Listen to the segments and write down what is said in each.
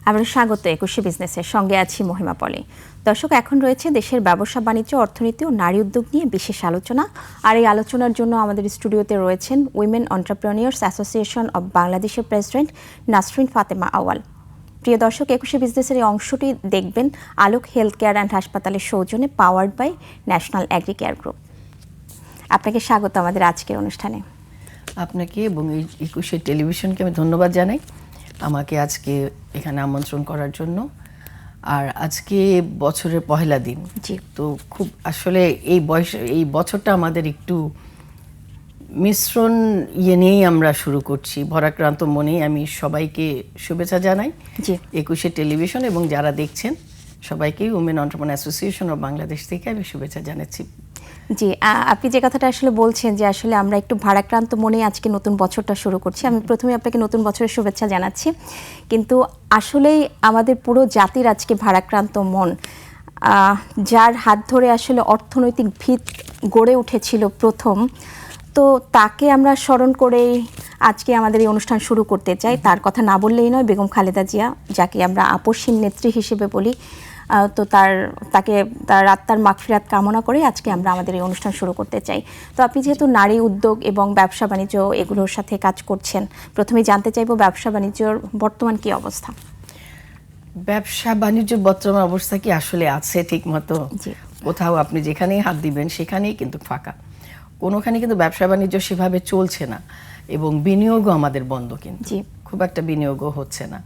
আবার স্বাগত একুশে বিজনেসের সঙ্গে আছি মহিমা পলি। দর্শক, এখন রয়েছে দেশের ব্যবসা বাণিজ্য, অর্থনীতি ও নারী উদ্যোগ নিয়ে বিশেষ আলোচনা। আর এই আলোচনার জন্য আমাদের স্টুডিওতে রয়েছেন উইমেন এন্টারপ্রেনিউরস অ্যাসোসিয়েশন অব বাংলাদেশের প্রেসিডেন্ট নাসরিন ফাতেমা আওয়াল। প্রিয় দর্শক, একুশে বিজনেসের এই অংশটি দেখবেন আলোক হেলথ কেয়ার অ্যান্ড হাসপাতালের সৌজন্যে, powered by national agri care group. আপনাকে স্বাগত আমাদের আজকের অনুষ্ঠানে। আপনাকে এবং এই একুশে টেলিভিশনকে আমি ধন্যবাদ জানাই আমাকে আজকে এখানে আমন্ত্রণ করার জন্য। আর আজকে বছরের পহেলা দিন, তো খুব আসলে এই বছরটা আমাদের একটু মিশ্রণ নিয়েই আমরা শুরু করছি। ভরাক্রান্ত মনেই আমি সবাইকে শুভেচ্ছা জানাই একুশে টেলিভিশন এবং যারা দেখছেন সবাইকেই women entrepreneur association of Bangladesh থেকে আমি শুভেচ্ছা জানাচ্ছি। জি, আপনি যে কথাটা আসলে বলছেন যে আসলে আমরা একটু ভারাক্রান্ত মনে আজকে নতুন বছরটা শুরু করছি, আমি প্রথমে আপনাকে নতুন বছরের শুভেচ্ছা জানাচ্ছি। কিন্তু আসলেই আমাদের পুরো জাতির আজকে ভারাক্রান্ত মন, যার হাত ধরে আসলে অর্থনৈতিক ভিত গড়ে উঠেছিল প্রথম, তো তাকে আমরা স্মরণ করেই আজকে আমাদের এই অনুষ্ঠান শুরু করতে চাই। তার কথা না বললেই নয়, বেগম খালেদা জিয়া, যাকে আমরা আপসহীন নেত্রী হিসেবে বলি। তো তার আত্মার মাগফিরাত কামনা করে আজকে আমরা আমাদের এই অনুষ্ঠান শুরু করতে চাই। তো আপনি যেহেতু নারী উদ্যোগ এবং ব্যবসা বাণিজ্য এগুলোর সাথে কাজ করছেন, প্রথমেই জানতে চাইবো ব্যবসা বাণিজ্যর বর্তমান কি অবস্থা? ব্যবসা বাণিজ্য বর্তমান অবস্থা কি আসলে আছে ঠিক মতো? কোথাও আপনি যেখানেই হাত দিবেন সেখানেই কিন্তু ফাঁকা, কোনোখানে কিন্তু ব্যবসা বাণিজ্য সেভাবে চলছে না এবং বিনিয়োগও আমাদের বন্ধ, কিন্তু খুব একটা বিনিয়োগও হচ্ছে না।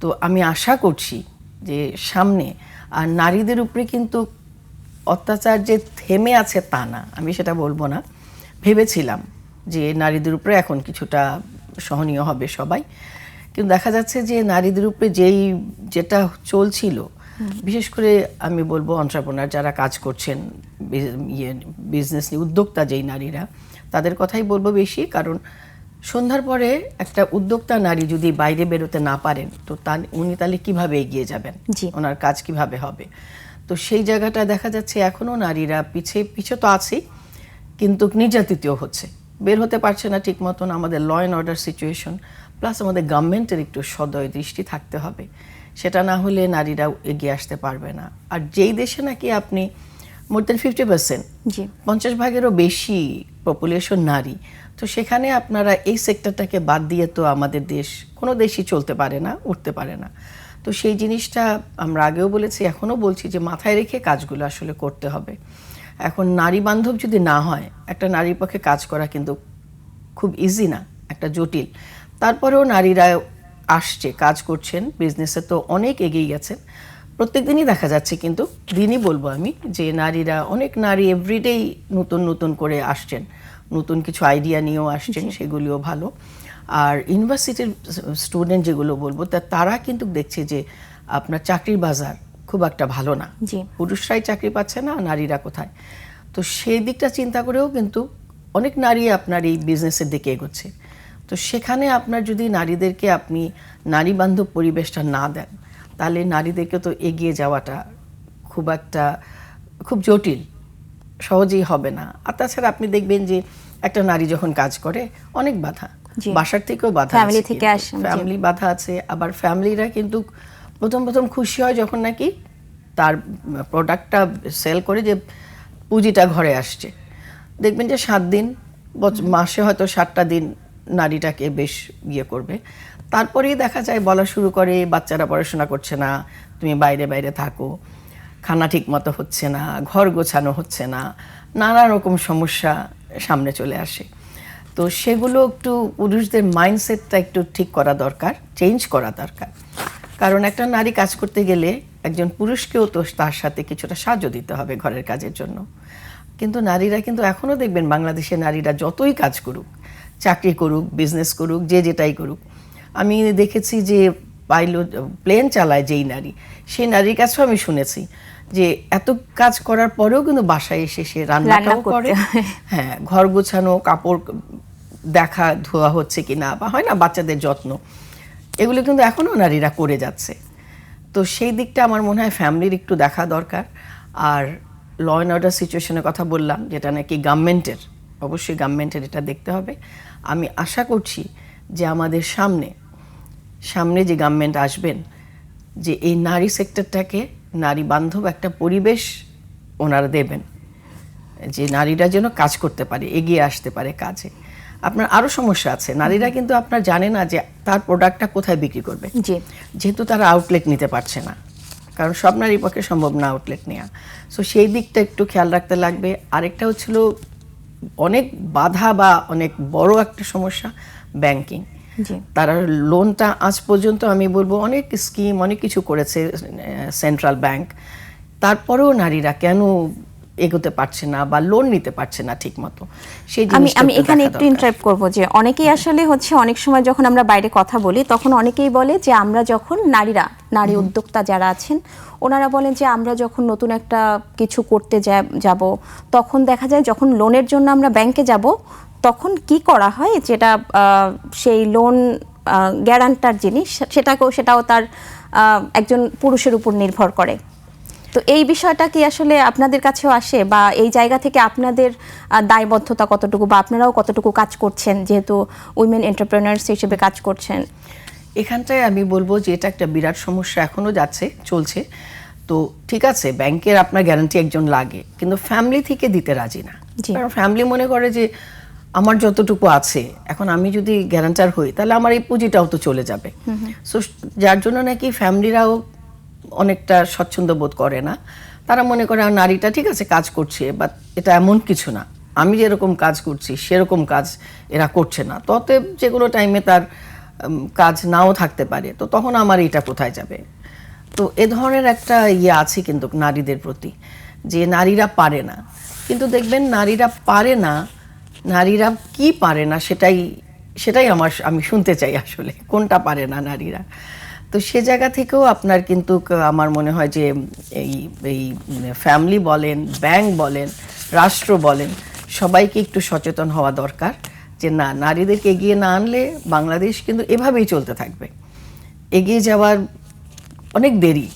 তো আমি আশা করছি যে সামনে, আর নারীদের উপরে কিন্তু অত্যাচার যে থেমে আছে তা না, আমি সেটা বলবো না। ভেবেছিলাম যে নারীদের উপরে এখন কিছুটা সহনীয় হবে সবাই, কিন্তু দেখা যাচ্ছে যে নারীদের উপরে যেটা চলছিল, বিশেষ করে আমি বলবো এন্টারপ্রেনার যারা কাজ করছেন, বিজনেস নিয়ে উদ্যোক্তা যেই নারীরা, তাদের কথাই বলবো বেশি। কারণ সন্ধ্যার পরে একটা উদ্যোক্তা নারী যদি বাইরে বেরোতে না পারেন, তো উনি তাহলে কিভাবে এগিয়ে যাবেন, ওনার কাজ কিভাবে হবে? তো সেই জায়গাটা দেখা যাচ্ছে এখনো নারীরা পিছে তো আছেই, কিন্তু নির্যাতিতও হচ্ছে, বের হতে পারছে না ঠিক মতন। আমাদের law and order situation plus আমাদের গভর্নমেন্টের একটু সদয় দৃষ্টি থাকতে হবে, সেটা না হলে নারীরা এগিয়ে আসতে পারবে না। আর যেই দেশে নাকি আপনি মোর দেন 50%, 50%-এরও বেশি পপুলেশন নারী, তো সেখানে আপনারা এই সেক্টরটাকে বাদ দিয়ে তো আমাদের দেশ, কোনো দেশই চলতে পারে না, উঠতে পারে না। তো সেই জিনিসটা আমরা আগেও বলেছি, এখনও বলছি যে মাথায় রেখে কাজগুলো আসলে করতে হবে। এখন নারী বান্ধব যদি না হয়, একটা নারীর পক্ষে কাজ করা কিন্তু খুব ইজি না, একটা জটিল। তারপরেও নারীরা আসছে, কাজ করছেন, বিজনেসে তো অনেক এগিয়ে গেছেন। প্রত্যেক দিনই দেখা যাচ্ছে, কিন্তু দিনই বলবো আমি, যে অনেক নারী এভরিডেই নতুন নতুন করে আসছেন, নতুন কিছু আইডিয়া নিয়েও আসছেন, সেগুলিও ভালো। আর ইউনিভার্সিটির স্টুডেন্ট যেগুলো বলবো, তারা কিন্তু দেখছে যে আপনার চাকরির বাজার খুব একটা ভালো না, পুরুষরাই চাকরি পাচ্ছে না, নারীরা কোথায়? তো সেই দিকটা চিন্তা করেও কিন্তু অনেক নারী আপনার এই বিজনেসের দিকে এগোচ্ছে। তো সেখানে আপনার যদি নারীদেরকে আপনি নারী বান্ধব পরিবেশটা না দেন, তাহলে নারীদেরকে তো এগিয়ে যাওয়াটা খুব জটিল, সহজেই হবে না। আর তাছাড়া আপনি দেখবেন যে একটা নারী যখন কাজ করে, অনেক বাধা, বাসার থেকেও বাধা, ফ্যামিলি বাধা আছে। আবার ফ্যামিলিরা কিন্তু প্রথম খুশি হয় যখন নাকি তার প্রোডাক্টটা সেল করে যে পুঁজিটা ঘরে আসছে। দেখবেন যে 7 দিন, মাসে হয়তো 7টা দিন নারীটাকে বেশ করবে, তারপরেই দেখা যায় বলা শুরু করে, বাচ্চারা পড়াশোনা করছে না, তুমি বাইরে বাইরে থাকো, খানা ঠিক মতো হচ্ছে না, ঘর গোছানো হচ্ছে না, নানা রকম সমস্যা সামনে চলে আসে। তো সেগুলো একটু পুরুষদের মাইন্ডসেটটা একটু ঠিক করা দরকার, চেঞ্জ করা দরকার। কারণ একটা নারী কাজ করতে গেলে একজন পুরুষকেও তো তার সাথে কিছুটা সাহায্য দিতে হবে ঘরের কাজের জন্য। কিন্তু নারীরা কিন্তু এখনও দেখবেন, বাংলাদেশের নারীরা যতই কাজ করুক, চাকরি করুক, বিজনেস করুক, যেটাই করুক, আমি দেখেছি যে প্লেন চালায় যেই নারী, সেই নারীর কাছেও আমি শুনেছি যে এত কাজ করার পরেও কিন্তু বাসায় এসে সে রান্নাটাও করে, হ্যাঁ, ঘর গোছানো, কাপড় দেখা, ধোয়া হচ্ছে কিনা, বা হয় না বাচ্চাদের যত্ন, এগুলো কিন্তু এখনও নারীরা করে যাচ্ছে। তো সেই দিকটা আমার মনে হয় ফ্যামিলির একটু দেখা দরকার। আর ল অ্যান্ড অর্ডার সিচুয়েশনের কথা বললাম, যেটা নাকি অবশ্যই গভর্নমেন্টের এটা দেখতে হবে। আমি আশা করছি যে আমাদের সামনে যে গভর্নমেন্ট আসবেন, যে এই নারী সেক্টরটাকে নারী বান্ধব একটা পরিবেশ ওনারা দেবেন, যে নারীরা যেন কাজ করতে পারে, এগিয়ে আসতে পারে কাজে। আপনার আরো সমস্যা আছে, নারীরা কিন্তু আপনার জানে না যে তার প্রোডাক্টটা কোথায় বিক্রি করবে, যেহেতু তারা আউটলেট নিতে পারছে না, কারণ সব নারীর পক্ষে সম্ভব না আউটলেট নেওয়া। সো সেই দিকটা একটু খেয়াল রাখতে লাগবে। আরেকটা হচ্ছিল অনেক বাধা বা অনেক বড় একটা সমস্যা ব্যাংকিং। তারা লোনটা আজ পর্যন্ত আমি বলবো অনেক স্কিম অনেক কিছু করেছে সেন্ট্রাল ব্যাংক, তারপরেও নারীরা কেন এগোতে পারছে না বা লোন নিতে পারছে না ঠিক মতো। সেই আমি এখানে একটু ইন্টারাপ্ট করব যে অনেকেই আসলে হচ্ছে অনেক সময় যখন আমরা বাইরে কথা বলি তখন অনেকেই বলে যে আমরা যখন নারী উদ্যোক্তা যারা আছেন ওনারা বলেন যে আমরা যখন নতুন একটা কিছু করতে যাব তখন দেখা যায় যখন লোনের জন্য আমরা ব্যাংকে যাব তখন কি করা হয়, যেটা সেই লোন গ্যারান্টার জিনিস সেটাও তার একজন পুরুষের উপর নির্ভর করে। তো এই বিষয়টা কি আসলে আপনাদের কাছেও আসে, বা এই জায়গা থেকে আপনাদের দায়বদ্ধতা কতটুকু, বা আপনারাও কতটুকু কাজ করছেন যেহেতু উইমেন এন্টারপ্রেনার্স হিসেবে কাজ করছেন? এখানটায় আমি বলবো যে এটা একটা বিরাট সমস্যা, এখনো চলছে। তো ঠিক আছে, ব্যাংকের আপনার গ্যারান্টি একজন লাগে, কিন্তু ফ্যামিলি থেকে দিতে রাজি না। কারণ ফ্যামিলি মনে করে যে আমার যতটুকু আছে, এখন আমি যদি গ্যারান্টার হই তাহলে আমার এই পুঁজিটাও তো চলে যাবে। সো যার জন্য নাকি ফ্যামিলিরাও অনেকটা স্বচ্ছন্দ বোধ করে না। তারা মনে করে নারীটা ঠিক আছে কাজ করছে, বাট এটা এমন কিছু না, আমি যেরকম কাজ করছি সেরকম কাজ এরা করছে না, ততে যে কোনো টাইমে তার কাজ নাও থাকতে পারে, তো তখন আমার এটা কোথায় যাবে। তো এ ধরনের একটা আছে কিন্তু নারীদের প্রতি, যে নারীরা পারে না। কিন্তু দেখবেন নারীরা পারে না, নারীরা কি পারে না সেটাই আমি শুনতে চাই আসলে কোনটা পারে না নারীরা। তো সে জায়গা থেকেও আপনার কিন্তু আমার মনে হয় যে এই ফ্যামিলি বলেন, ব্যাংক বলেন, রাষ্ট্র বলেন, সবাইকে একটু সচেতন হওয়া দরকার যে না, নারীদেরকে এগিয়ে না আনলে বাংলাদেশ কিন্তু এভাবেই চলতে থাকবে। এগিয়ে যাওয়ার অনেক দেরি,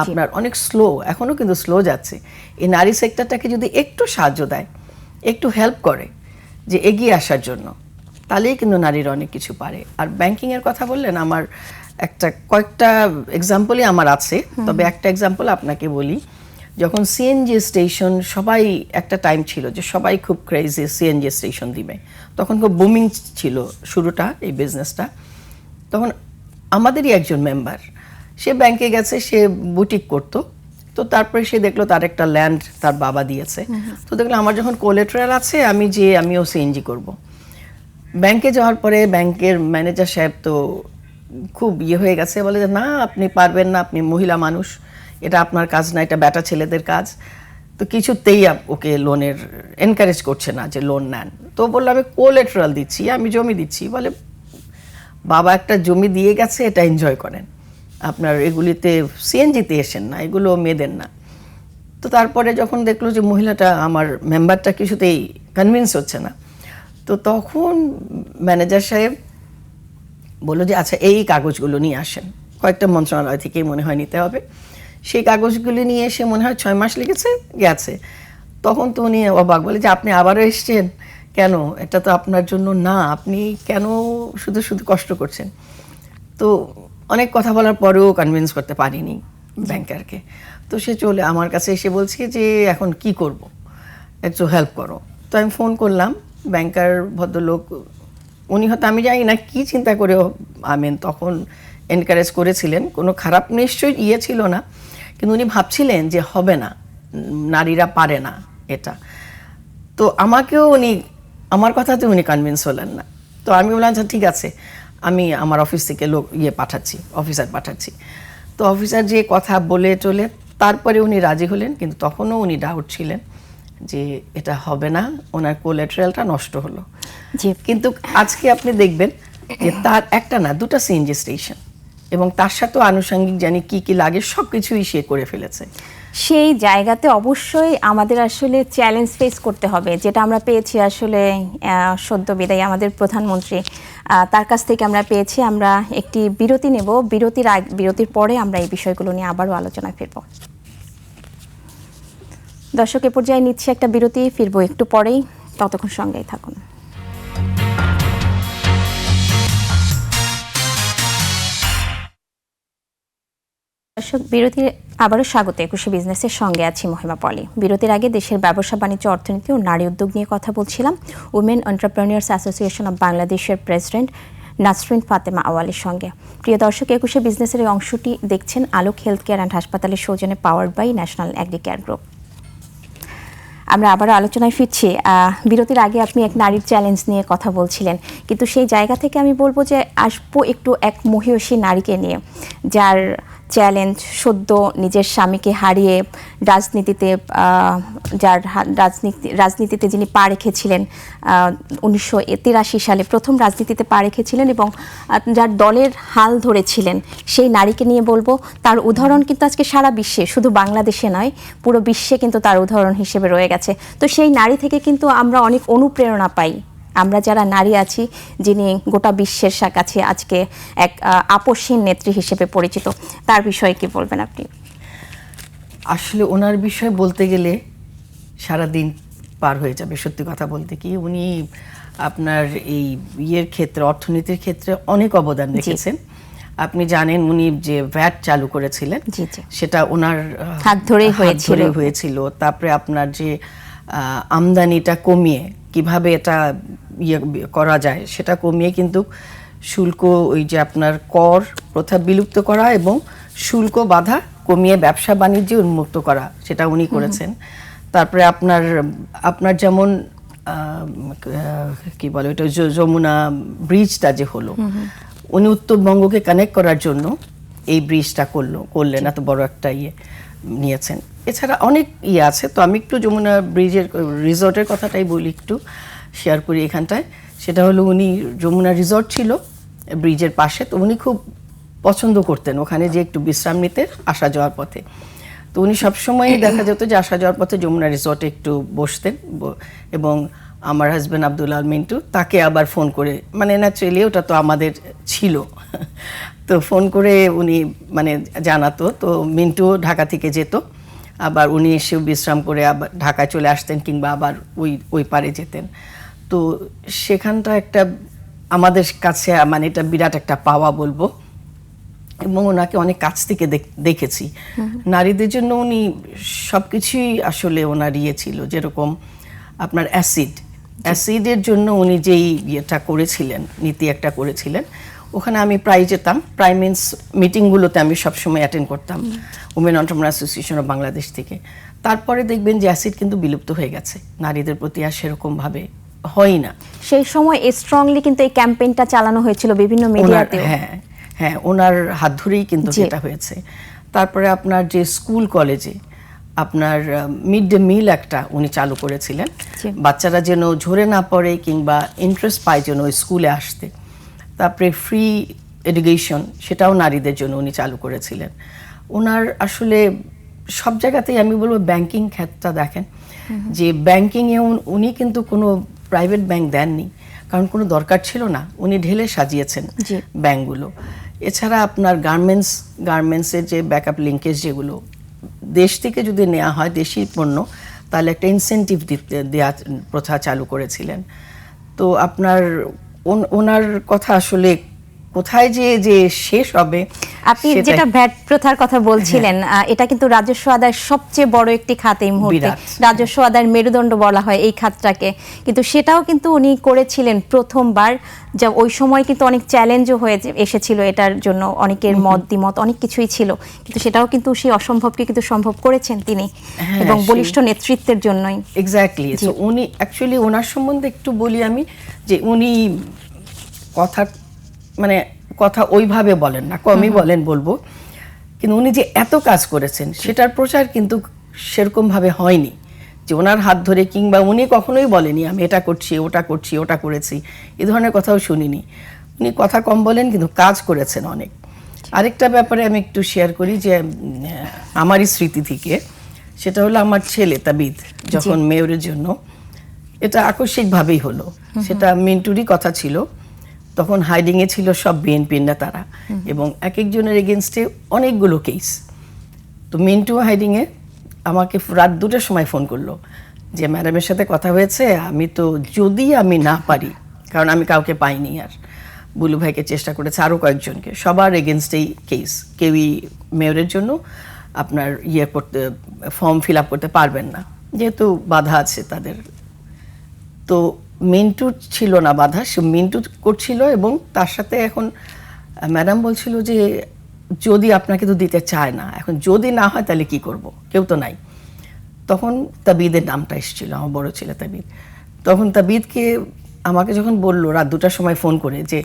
আপনার অনেক স্লো, এখনো কিন্তু স্লো যাচ্ছে। এই নারী সেক্টরটাকে যদি একটু সাহায্য দেয়, একটু হেল্প করে যে এগিয়ে আসার জন্য, তাহলেই কিন্তু নারীরা অনেক কিছু পারে। আর ব্যাংকিং এর কথা বললেন, আমার কয়েকটা এক্সাম্পলই আমার আছে, তবে একটা এক্সাম্পল আপনাকে বলি। যখন সিএনজি স্টেশন, সবাই একটা টাইম ছিল যে সবাই খুব ক্রেজি সিএনজি স্টেশন দিবে, তখন খুব বুমিং ছিল শুরুটা এই বিজনেসটা। তখন আমাদেরই একজন মেম্বার, সে ব্যাংকে গেছে, সে বুটিক করতো, তো তারপরে সে দেখলো তার একটা ল্যান্ড তার বাবা দিয়েছে, তো দেখলো আমার যখন কোলেটারাল আছে আমিও সিএনজি করব। ব্যাংকে যাওয়ার পরে ব্যাংকের ম্যানেজার সাহেব তো খুব হয়ে গেছে, বলে যে না, আপনি পারবেন না, আপনি মহিলা মানুষ, এটা আপনার কাজ না, এটা বেটা ছেলেদের কাজ। তো কিছুতেই ওকে লোনের এনকারেজ করছে না যে লোন নেন। তো বললো আমি কোলেটারাল দিচ্ছি, আমি জমি দিচ্ছি। বলে বাবা একটা জমি দিয়ে গেছে, এটা এনজয় করেন, আপনার এগুলিতে সিএনজিতে এসেন না, এগুলো মেয়েদের না। তো তারপরে যখন দেখলো যে মহিলাটা, আমার মেম্বারটা কিছুতেই কনভিন্স হচ্ছে না, তো তখন ম্যানেজার সাহেব বললো যে আচ্ছা এই কাগজগুলো নিয়ে আসেন, কয়েকটা মন্ত্রণালয় থেকেই মনে হয় নিতে হবে। সেই কাগজগুলি নিয়ে এসে মনে হয় 6 মাস লেগেছে, গেছে। তখন তো উনি অবাক, বলে যে আপনি আবারও এসছেন কেন, এটা তো আপনার জন্য না, আপনি কেন শুধু শুধু কষ্ট করছেন। তো অনেক কথা বলার পরেও কনভিন্স করতে পারিনি ব্যাংকারকে। তো সে চলে আমার কাছে এসে বলছে যে এখন কি করব, একটু হেল্প করো। তো আমি ফোন করলাম, ব্যাংকার ভদ্রলোক, উনি হয়তো আমি জানি না কি চিন্তা করে তখন এনকারেজ করেছিলেন, কোনো খারাপ নিশ্চয়ই ছিল না, কিন্তু উনি ভাবছিলেন যে হবে না, নারীরা পারে না এটা। তো আমাকেও আমার কথাতে উনি কনভিন্স হলেন না। তো আমি বললাম আচ্ছা ঠিক আছে, আমি আমার অফিস থেকে অফিসার পাঠাচ্ছি। তো অফিসার যে কথা বলে চলে তারপরে উনি রাজি হলেন, কিন্তু তখনও উনি ডাউট ছিলেন যে এটা হবে না, ওনার কোলেটারালটা নষ্ট হলো। কিন্তু আজকে আপনি দেখবেন যে তার একটা না, 2টা সিএনজি স্টেশন, এবং তার সাথেও আনুষঙ্গিক জানি কি কি লাগে সবকিছুই সে করে ফেলেছে। সেই জায়গাতে অবশ্যই আমাদের আসলে চ্যালেঞ্জ ফেস করতে হবে, যেটা আমরা পেয়েছি আসলে সদ্য বিদায়ী আমাদের প্রধানমন্ত্রী, তার কাছ থেকে আমরা পেয়েছি। আমরা একটি বিরতি নেব, বিরতির পরে আমরা এই বিষয়গুলো নিয়ে আবারও আলোচনায় ফিরব। দর্শক, এ পর্যায়ে নিচ্ছে একটা বিরতি, ফিরবো একটু পরেই, ততক্ষণ সঙ্গেই থাকুন। দর্শক, বিরতির আবারও স্বাগত। 21 বিজনেসের সঙ্গে আছি মহিমা পলি। বিরতির আগে দেশের ব্যবসা বাণিজ্য, অর্থনীতি ও নারী উদ্যোগ নিয়ে কথা বলছিলাম উইমেন এন্টারপ্রেনিউর্স অ্যাসোসিয়েশন অব বাংলাদেশের প্রেসিডেন্ট নাসরিন ফাতেমা আওয়ালের সঙ্গে। প্রিয় দর্শক, 21 বিজনেসের এই অংশটি দেখছেন আলোক হেলথ কেয়ার অ্যান্ড হাসপাতালের সৌজন্যে, powered by national agri care group. আমরা আবারও আলোচনায় ফিরছি। বিরতির আগে আপনি এক নারীর চ্যালেঞ্জ নিয়ে কথা বলছিলেন, কিন্তু সেই জায়গা থেকে আমি বলবো যে আসবো একটু এক মহিয়সী নারীকে নিয়ে, যার চ্যালেঞ্জ সদ্য নিজের স্বামীকে হারিয়ে রাজনীতিতে রাজনীতিতে যিনি পা রেখেছিলেন, 1983 সালে প্রথম রাজনীতিতে পা রেখেছিলেন এবং যার দলের হাল ধরেছিলেন, সেই নারীকে নিয়ে বলবো। তার উদাহরণ কিন্তু আজকে সারা বিশ্বে, শুধু বাংলাদেশে নয়, পুরো বিশ্বে কিন্তু তার উদাহরণ হিসেবে রয়ে গেছে। তো সেই নারী থেকে কিন্তু আমরা অনেক অনুপ্রেরণা পাই, আমরা যারা নারী আছি, যিনি গোটা বিশ্বের কাছে আজকে এক আপসহীন নেত্রী হিসেবে পরিচিত। তার বিষয়ে কি বলবেন আপনি? আসলে ওনার বিষয়ে বলতে গেলে সারা দিন পার হয়ে যাবে। সত্যি কথা বলতে কি, উনি আপনার এই ক্ষেত্রে, অর্থনীতির ক্ষেত্রে অনেক অবদান রেখেছেন। আপনি জানেন উনি যে ভ্যাট চালু করেছিলেন, সেটা ওনার হাত ধরেই হয়েছিল। তারপরে আপনার যে আমদানিটা কমিয়ে কিভাবে এটা করা যায়, সেটা কমিয়ে কিন্তু শুল্ক, ওই যে আপনার কর প্রথা বিলুপ্ত করা এবং শুল্ক বাধা কমিয়ে ব্যবসা বাণিজ্য উন্মুক্ত করা, সেটা উনি করেছেন। তারপরে আপনার যেমন কি বলে ওইটা, যমুনা ব্রিজটা যে হলো, উনি উত্তরবঙ্গকে কানেক্ট করার জন্য এই ব্রিজটা করলেন, এত বড় একটা নিয়েছেন। এছাড়া অনেক আছে। তো আমি একটু যমুনা ব্রিজের রিসর্টের কথাটাই বলি, একটু শেয়ার করি এখানটায়। সেটা হলো, উনি যমুনা রিসর্ট ছিল ব্রিজের পাশে, তো উনি খুব পছন্দ করতেন ওখানে যে একটু বিশ্রাম নিতে আসা যাওয়ার পথে। তো উনি সবসময়ই দেখা যেত যে আসা যাওয়ার পথে যমুনা রিসর্টে একটু বসতেন, এবং আমার হাজব্যান্ড আব্দুল আল মিন্টু তাকে আবার ফোন করে, মানে ন্যাচারালি ওটা তো আমাদের ছিল, তো ফোন করে উনি মানে জানাতো। তো মিন্টু ঢাকা থেকে যেত, আবার উনি এসেও বিশ্রাম করে আবার ঢাকায় চলে আসতেন, কিংবা আবার ওই পারে যেতেন। তো সেখানটা একটা আমাদের কাছে মানে এটা বিরাট একটা পাওয়া বলবো। এবং ওনাকে অনেক কাছ থেকে দেখেছি। নারীদের জন্য উনি সবকিছুই আসলে ওনার ছিল, যেরকম আপনার অ্যাসিডের জন্য উনি যেই ইয়েটা করেছিলেন, নীতি একটা করেছিলেন, ওখানে আমি প্রায় যেতাম। প্রাইম মিটিংগুলোতে আমি সবসময় অ্যাটেন্ড করতাম, women entrepreneur association of Bangladesh থেকে। তারপরে দেখবেন যে অ্যাসিড কিন্তু বিলুপ্ত হয়ে গেছে, নারীদের প্রতি আর সেরকম ভাবে হয় না। সেই সময় স্ট্রংলি কিন্তু এই ক্যাম্পেইনটা চালানো হয়েছিল বিভিন্ন মিডিয়াতে। হ্যাঁ, ওনার হাত ধরেই কিন্তু এটা হয়েছে। তারপরে আপনার যে স্কুল কলেজে আপনার মিড ডে মিল একটা উনি চালু করেছিলেন, বাচ্চারা যেন ঝরে না পড়ে কিংবা ইন্টারেস্ট পায় যেন ওই স্কুলে আসতে। তারপরে ফ্রি এডুকেশন, সেটাও নারীদের জন্য উনি চালু করেছিলেন। ওনার আসলে সব জায়গাতেই আমি বলবো, ব্যাংকিং ক্ষেত্রটা দেখেন, যে ব্যাংকিংয়ে উনি কিন্তু কোনো প্রাইভেট ব্যাংক দেননি, কারণ কোনো দরকার ছিল না, উনি ঢেলে সাজিয়েছেন ব্যাংকগুলো। এছাড়া আপনার গার্মেন্টসের যে ব্যাকআপ লিঙ্কেজ, যেগুলো দেশ থেকে যদি নেওয়া হয় দেশি পণ্য, তাহলে একটা ইনসেন্টিভ দেওয়া প্রথা চালু করেছিলেন। তো আপনার ওনার কথা আসলে কোথায় যে শেষ হবে। আপনি যেটা ভ্যাট প্রথার কথা বলছিলেন, এটা কিন্তু রাজস্ব আদায়ের সবচেয়ে বড় একটি খাত এই মুহূর্তে, রাজস্ব আদায়ের মেরুদণ্ড বলা হয় এই খাতটাকে, কিন্তু সেটাও কিন্তু উনি করেছিলেন প্রথমবার। যা ওই সময় কিন্তু অনেক চ্যালেঞ্জও হয়ে এসেছিল এটার জন্য, অনেকের মত দ্বিমত অনেক কিছুই ছিল, কিন্তু সেটাও কিন্তু সেই অসম্ভবকে কিন্তু সম্ভব করেছেন তিনি, এবং বলিষ্ঠ নেতৃত্বের জন্যই। এক্স্যাক্টলি। সো উনি অ্যাকচুয়ালি, ওনার সম্বন্ধে একটু বলি আমি, যে উনি কথা ওইভাবে বলেন না, কমই বলেন বলবো, কিন্তু উনি যে এত কাজ করেছেন সেটার প্রচার কিন্তু সেরকম ভাবে হয়নি, যে ওনার হাত ধরে, কিংবা উনি কখনোই বলেনি আমি এটা করছি, ওটা করেছি, এই ধরনের কথাও শুনিনি। উনি কথা কম বলেন, কিন্তু কাজ করেছেন অনেক। আরেকটা ব্যাপারে আমি একটু শেয়ার করি, যে আমারই স্মৃতি থেকে, সেটা হলো আমার ছেলে তাবিদ যখন মেয়রের জন্য, এটা আকস্মিকভাবেই হলো, সেটা মিন্টুরই কথা ছিল। তখন হাইডিংয়ে ছিল সব বিএনপি নেতারা, এবং এক একজনের এগেনস্টে অনেকগুলো কেস। তো মিন্টু হাইডিংয়ে আমাকে রাত 2টার সময় ফোন করলো, যে ম্যাডামের সাথে কথা হয়েছে, আমি তো যদি আমি না পারি, কারণ আমি কাউকে পাইনি আর, বুলু ভাইকে চেষ্টা করেছে, আরও কয়েকজনকে, সবার এগেনস্টেই কেস। কেউই মেয়রের জন্য আপনার করতে ফর্ম ফিল আপ করতে পারবেন না, যেহেতু বাধা আছে তাদের। তো মিন্টু ছিল না বাধা, সে মিন্টু করছিল, এবং তার সাথে এখন ম্যাডাম বলছিল যে যদি আপনাকে তো দিতে চায় না, এখন যদি না হয় তাহলে কি করব, কেউ তো নাই। তখন তাবিদের নামটা এসেছিল, আমার বড় ছেলে তাবিদ। তখন তাবিদকে আমাকে যখন বললো রাত 2টার সময় ফোন করে যে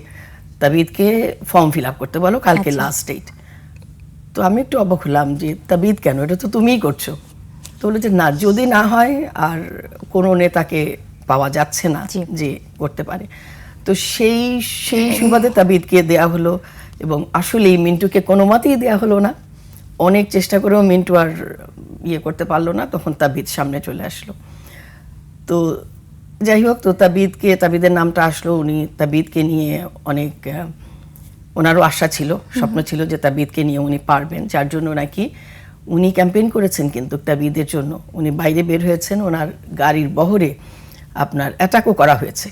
তাবিদকে ফর্ম ফিল আপ করতে বলো, কালকে লাস্ট ডেট। তো আমি একটু অবাক হলাম যে তাবিদ কেন, এটা তো তুমিই করছো। তো বলে যে না, যদি না হয় আর কোনো নেতাকে পাওয়া যাচ্ছে না যে করতে পারে, তো সেই সুবাদে তাবিদকে দেয়া হলো। এবং আসলে মিন্টুকে কোনো মতেই দেওয়া হলো না, অনেক চেষ্টা করেও মিন্টু আর করতে পারলো না, তখন তাবিদ সামনে চলে আসলো। তো যাই হোক, তো তাবিদের নামটা আসলো। উনি তাবিদকে নিয়ে অনেক, ওনারও আশা ছিল, স্বপ্ন ছিল যে তাবিদকে নিয়ে উনি পারবেন, যার জন্য নাকি উনি ক্যাম্পেইন করেছেন কিন্তু তাবিদের জন্য। উনি বাইরে বের হয়েছেন, ওনার গাড়ির বহরে আপনার অ্যাটাকও করা হয়েছে,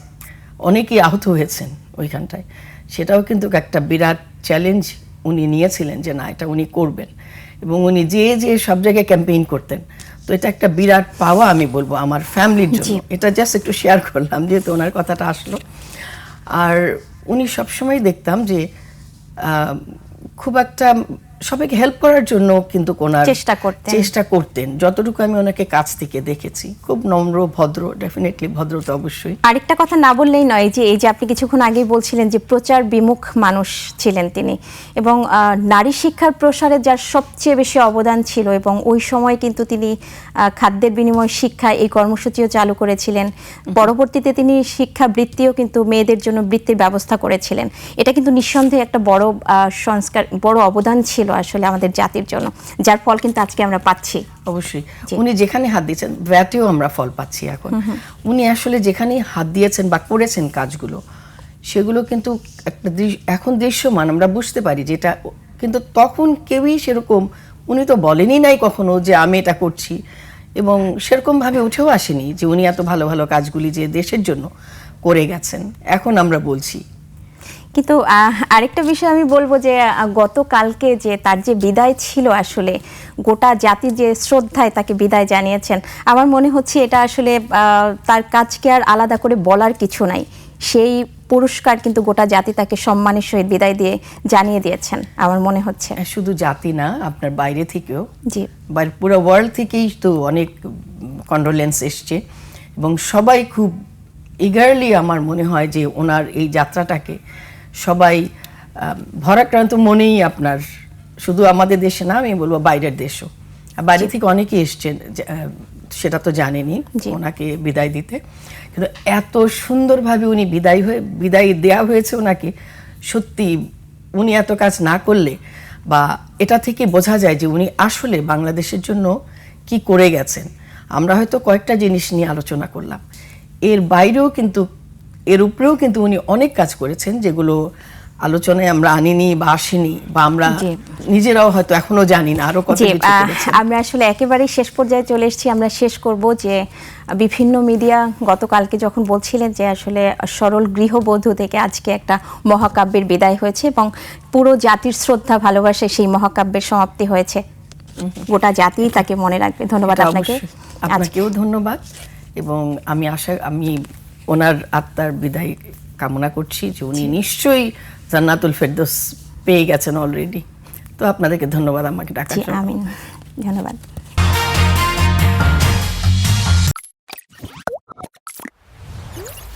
অনেকেই আহত হয়েছেন ওইখানটায়। সেটাও কিন্তু একটা বিরাট চ্যালেঞ্জ উনি নিয়েছিলেন যে না, এটা উনি করবেন, এবং উনি যে সব জায়গায় ক্যাম্পেইন করতেন। তো এটা একটা বিরাট পাওয়া আমি বলবো আমার ফ্যামিলির জন্য। এটা জাস্ট একটু শেয়ার করলাম যেহেতু ওনার কথাটা আসলো। আর উনি সবসময় দেখতাম যে খুব একটা সবাইকে হেল্প করার জন্য কিন্তু ওনার চেষ্টা করতেন, যতটুকু আমি ওনাকে কাছ থেকে দেখেছি। খুব নম্র, ভদ্র, ডেফিনেটলি ভদ্রতা অবশ্যই। আরেকটা কথা না বললেই নয় যে এই যে আপনি কিছুক্ষণ আগেই বলছিলেন যে প্রচার বিমুখ মানুষ ছিলেন তিনি, এবং নারী শিক্ষার প্রসারে যার সবচেয়ে বেশি অবদান ছিল, এবং ওই সময় কিন্তু তিনি খাদ্যের বিনিময় শিক্ষা এই কর্মসূচিও চালু করেছিলেন। পরবর্তীতে তিনি শিক্ষা বৃত্তিও কিন্তু মেয়েদের জন্য বৃত্তির ব্যবস্থা করেছিলেন। এটা কিন্তু নিঃসন্দেহে একটা বড় সংস্কার, বড় অবদান ছিল আসলে আমাদের জাতির জন্য, যার ফল কিন্তু আজকে আমরা পাচ্ছি। অবশ্যই উনি যেখানে হাত দিয়েছেন, ভ্যাটেও আমরা ফল পাচ্ছি এখন। উনি আসলে যেখানে হাত দিয়েছেন বা করেছেন কাজগুলো, সেগুলো কিন্তু একটা এখন দৃশ্যমান, আমরা বুঝতে পারি যেটা, কিন্তু তখন কেউই সেরকম, উনি তো বলেনই নাই কখনো যে আমি এটা করছি, এবং সেরকম ভাবে উঠেও আসেনি যে উনি এত ভালো ভালো কাজগুলি যে দেশের জন্য করে গেছেন, এখন আমরা বলছি। কিন্তু আরেকটা বিষয় আমি বলবো যে গতকালকে যে তার যে বিদায় ছিল, আসলে গোটা জাতি যে শ্রদ্ধায় তাকে বিদায় জানিয়েছেন, আমার মনে হচ্ছে এটা আসলে তার কাজকে আর আলাদা করে বলার কিছু নাই। সেই পুরস্কার কিন্তু গোটা জাতি তাকে সম্মানের সহিত বিদায় দিয়ে জানিয়ে দিয়েছেন আমার মনে হচ্ছে। শুধু জাতি না, আপনার বাইরে থেকেও, জি, পুরো ওয়ার্ল্ড থেকেই তো অনেক কন্ডোলেন্স এসছে, এবং সবাই খুব ইগারলি, আমার মনে হয় যে ওনার এই যাত্রাটাকে সবাই ভরাক্রান্ত মনেই, আপনার শুধু আমাদের দেশে না, আমি বলবো বাইরের দেশও, বাইরে থেকে অনেকেই এসছেন, সেটা তো জানেনি ওনাকে বিদায় দিতে, কিন্তু এত সুন্দরভাবে উনি বিদায় দেয়া হয়েছে ওনাকে। সত্যি উনি এত কাজ না করলে, বা এটা থেকে বোঝা যায় যে উনি আসলে বাংলাদেশের জন্য কি করে গেছেন। আমরা হয়তো কয়েকটা জিনিস নিয়ে আলোচনা করলাম, এর বাইরেও কিন্তু, এর উপরেও কিন্তু উনি অনেক কাজ করেছেন যেগুলো আলোচনায় আমরা আনিনি বা আসেনি, বা আমরা নিজেরাও হয়তো এখনো জানি না আরো কত কিছু করেছেন। আমরা আসলে একেবারেই শেষ পর্যায়ে চলে এসেছি। আমরা শেষ করব যে বিভিন্ন মিডিয়া গতকালকে যখন বলছিলেন যে আসলে সরল গৃহবধূ থেকে আজকে একটা মহাকাব্যের বিদায় হয়েছে, এবং পুরো জাতির শ্রদ্ধা ভালোবাসায় সেই মহাকাব্যের সমাপ্তি হয়েছে, গোটা জাতি তাকে মনে রাখবে। ধন্যবাদ আপনাকে। আপনাকেও ধন্যবাদ, এবং আমি ওনার আত্মার বিদায় কামনা করছি যে উনি নিশ্চয়ই জান্নাতুল ফেরদৌস পেয়ে গেছেন অলরেডি। তো আপনাদেরকে ধন্যবাদ আমাকে ডাকার জন্য। আমিন, ধন্যবাদ।